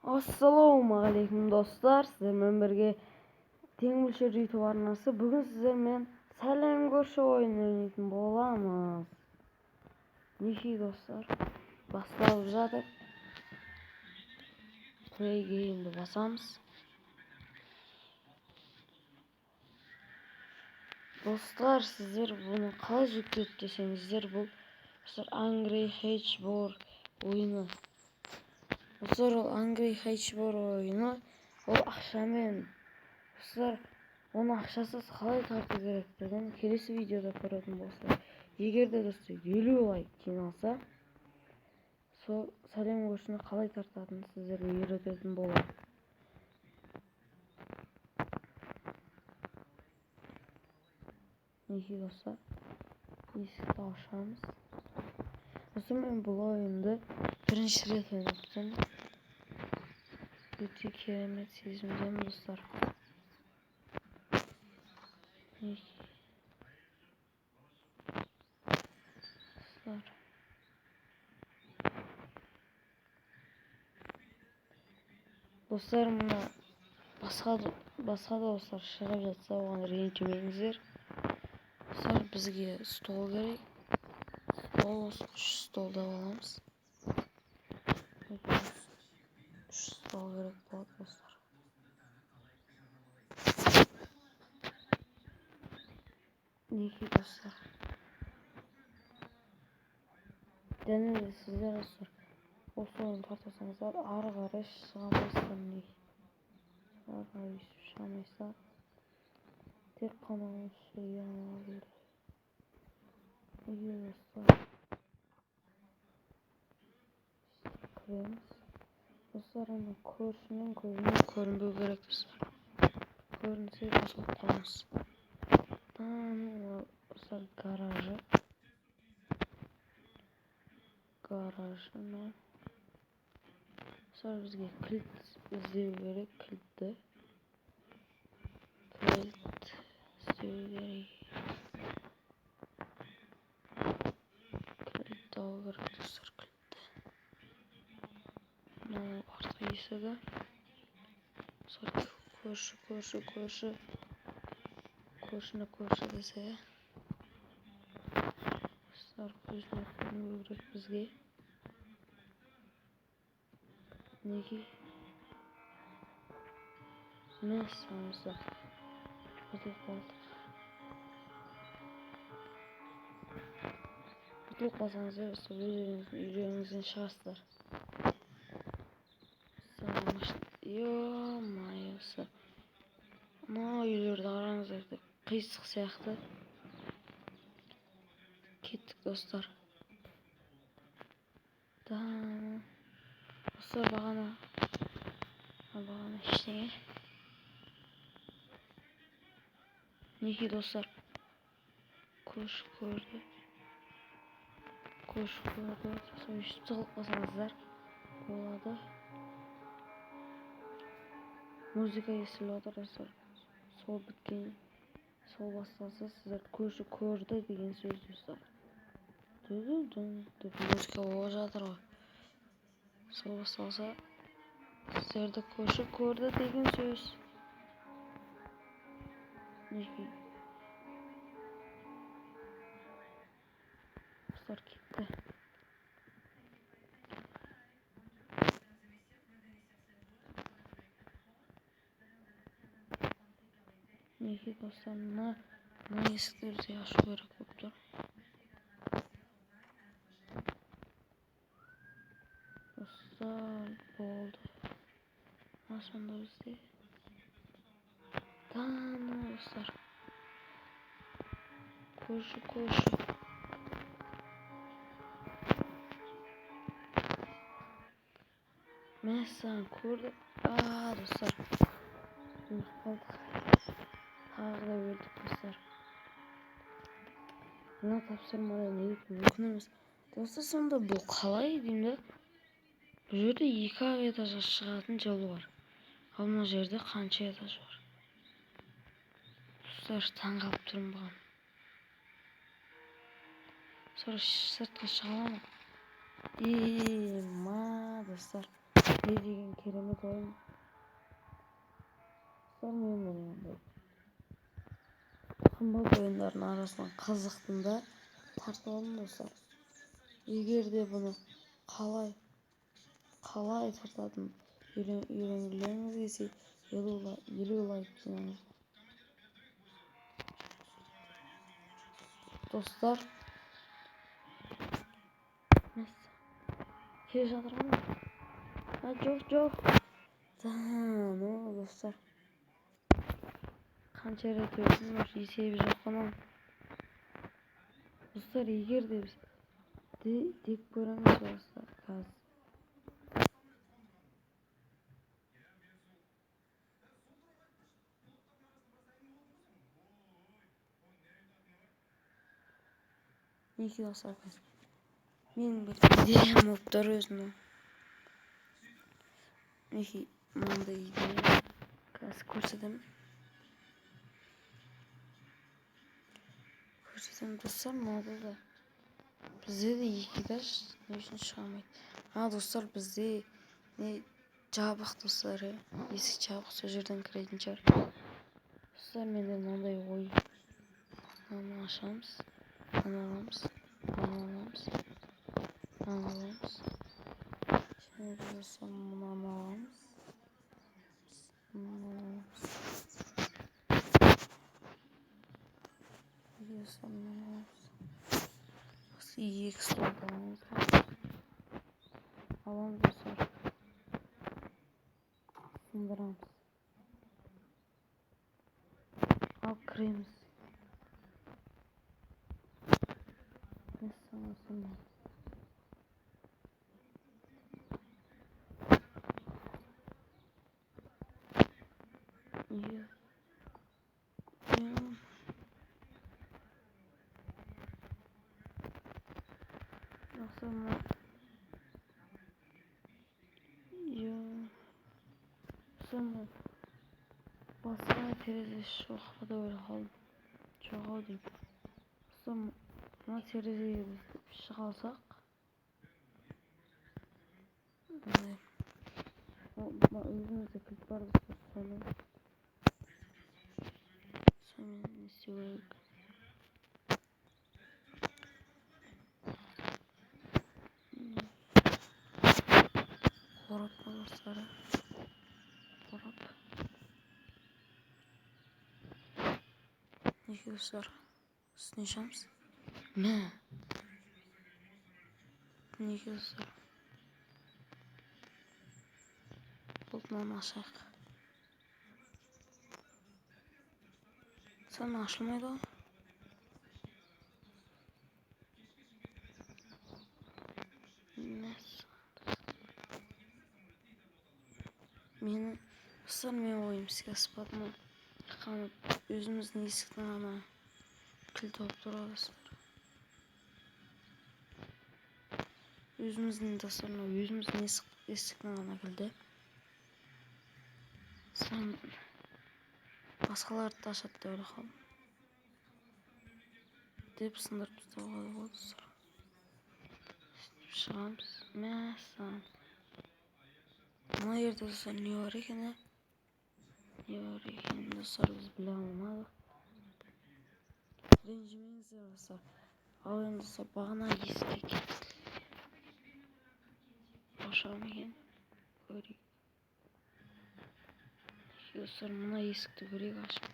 Assalamualaikum dostlar, sizlerle birge Tengülşer YouTube arnası. Bugün sizlerle Salem Görüşü oyunu oynayın bolamız. Niki dostlar, başlayalım zaten. Play game'de basamız. Dostlar, sizler bunu kalay yükleyip desengizler bu dostlar Angry Hatchboard oyunu. Dostlar o Angry Hatchboard oyunu o akşamın dostlar onu akşasız kalay tartı gerektiğini kelesi videoda koyarım dostlar. Eğer de dostlar 50 like jиналса Salem Görüşü'nü kalay tartadığını sizlere öğretетін болады. Neki dostlar есікті ашамыз. Dostlar ben bu oyunda birinci rет oynadım. Өте керемет сезімдемін достар. Dostlar mына басқа да достар шығып жатса оған ренжімеңіздер. Достар бізге стол керек. Үш столды аламыз. Үш стол керек болады достар. Неге достар? Және де сіздер достар осы ойын тартасаңыздар ары қарай шығамайсыздар. Ары қарай шығамайсыздар. Тек қана осы яңа керек. Неге достар? Кіреміз. Достар оны көршінің көзіне көрінбеу керек достар. Көрінсе қосылып қаламыз. Достар гаражы. Garajına. Sonra bizге кілт іздеу керек, кілтті. Кілт іздеу керек. Кілт табу керек достар, кілтті. Мынау артқы есігі. Көршіні көрші десе. Достар көзіне көрінбеу керек бізге. Неге? Мәссамызда ұтылып қалдық. Ұтылып қалсаңыздар үйреніңізден шығасыздар. Ё-майосы. Мына үйлерді қараңыздар деп қисық сияқты. Кеттік достар. Достар бағана ештеңе. Неге достар? Көрші көрді. Достар үстіп тығылып қалсаңыздар болады. Музыка естіліп отыр достар. Сол біткен, сол басталса сіздер көрші көрді деген сөз достар. Деп музыка болып жатыр ғой. Сол басталса сіздерді көрші көрді деген сөз. Неге? Достар кетті. Неге достар мына есіктерді ашу керек болып тұр. Dostlar болды. Сонда бізде. Достар. Көрші. Мен саған көрдім. Достар. Қалдық. Тағы да өлдік достар. Мына тапсырмада мүмкін емес. Достар сонда бұл қалай деймді? Бұл жерде 2 этажға шығатын жол бар. Ал мына жерде қанша этаж бар? Достар таңғалып тұрмын бұған. Sonra сыртқа шыға аламын. Достар. Ne деген керемет ойын. Сонымен қымбат ойындардың арасынан қызықтың тартып алдым достар. Егер де бұны қалай тартатын үйренгілеріңіз келсе 50 лайк жинаңыз. Достар, келе жатырмын. Жоқ. Достар. Қанша рет өлдім, есебі жоқ қана. Достар, егер де біз деп көреміз достар, қазір. Неге достар, менің бір идеям болып тұр өзімнің. Неге мынандай идея қазір көрсетемін достар. Мынада да бізде де екидаш не үшін шығамайды. Достар, бізде не жабық достар, есік жабық, сол жерден кіретін шығар. Достар, менде мынандай ой. Мынаны ашамыз, мынаны аламыз. Şimdi dostlar, mınanı alamız. Nasıl iyi ekstra alamız. Alalım dostlar. Sındıramız. Al kremiz. Ne sanırsın ben? Sonra basına terezi şu kadar öyle kaldı. Çok oldu. Sonra tereziye biz çıkarsak özümüzde klik var sonra ne istiyoruz? Korap olursa korap ne göster? Sınışamız ne göster? Bulmam aşağı. Sen açılmaydı o. Meni oyum sizga isbotni qilib o'zimizning eshikdan ana kilit olib turasizlar. O'zimizning dasturni o'zimizning eshikdan ana kildi. Sen boshqalarni tashlab o'yla qol. Deb sindirib tutagan dostlar. Шығамыз. Мәссаған. Мына жерде достар не бар екен, достар, біз біле алмадық. Ренжімеңіздер достар. Ал енді достар, бағана есікке кеттік. Ашамын екен. Көрейік. Достар, мына есікті көрейік ашып.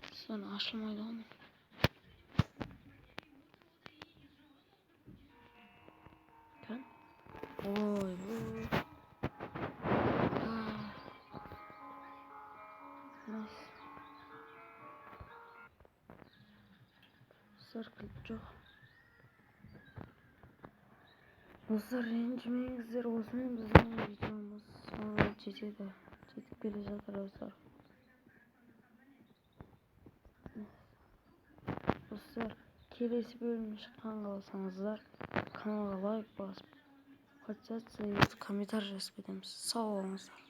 Достар, ашылмайды оны. Ой. Сырқылып жоқ. Достар, ренжімеңіздер, осымен біздің видеомыз соңына жетеді. Жетіп келе жатыр достар. Достар, келесі бөлімнен шыққан қаласаңыздар, каналға лайк басып, подписаться етіп, комментарий жазып кетеміз. Сау болыңыздар.